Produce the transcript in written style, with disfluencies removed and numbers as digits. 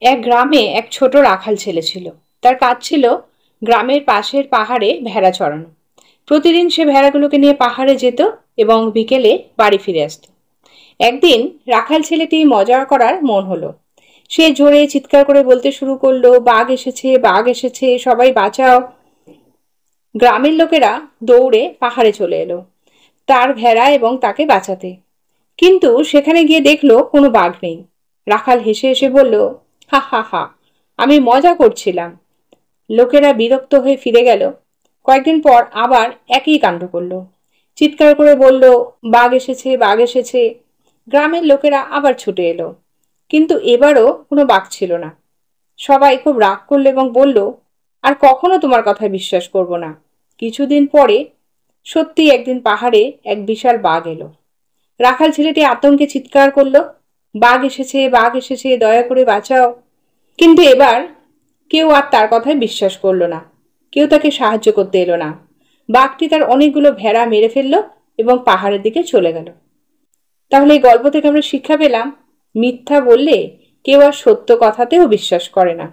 এক গ্রামে এক ছোট রাখাল ছেলে ছিল। তার কাজ ছিল গ্রামের পাশের পাহাড়ে ভেড়া চড়ানো। প্রতিদিন সে ভেড়াগুলোকে নিয়ে পাহাড়ে যেত এবং বিকেলে বাড়ি ফিরে আসতো। একদিন রাখাল ছেলেটি মজা করার মন হলো। সে জোরে চিৎকার করে বলতে শুরু করলো, বাঘ এসেছে, বাঘ এসেছে, সবাই বাঁচাও। গ্রামের লোকেরা দৌড়ে পাহাড়ে চলে এলো তার ভেড়া এবং তাকে বাঁচাতে। কিন্তু সেখানে গিয়ে দেখলো কোনো বাঘ নেই। রাখাল হেসে হেসে বলল, হা হা হা, আমি মজা করছিলাম। লোকেরা বিরক্ত হয়ে ফিরে গেল। কয়েকদিন পর আবার একই কাণ্ড করলো। চিৎকার করে বলল, বাঘ এসেছে, বাঘ এসেছে। গ্রামের লোকেরা আবার ছুটে এলো, কিন্তু এবারও কোনো বাঘ ছিল না। সবাই খুব রাগ করলো এবং বলল, আর কখনো তোমার কথা বিশ্বাস করব না। কিছুদিন পরে সত্যি একদিন পাহাড়ে এক বিশাল বাঘ এলো। রাখাল ছেলেটি আতঙ্কে চিৎকার করলো, বাঘ এসেছে, বাঘ এসেছে, দয়া করে বাঁচাও। কিন্তু এবার কেউ আর তার কথায় বিশ্বাস করলো না। কেউ তাকে সাহায্য করতে এলো না। বাঘটি তার অনেকগুলো ভেড়া মেরে ফেললো এবং পাহাড়ের দিকে চলে গেল। তাহলে এই গল্প থেকে আমরা শিক্ষা পেলাম, মিথ্যা বললে কেউ আর সত্য কথাতেও বিশ্বাস করে না।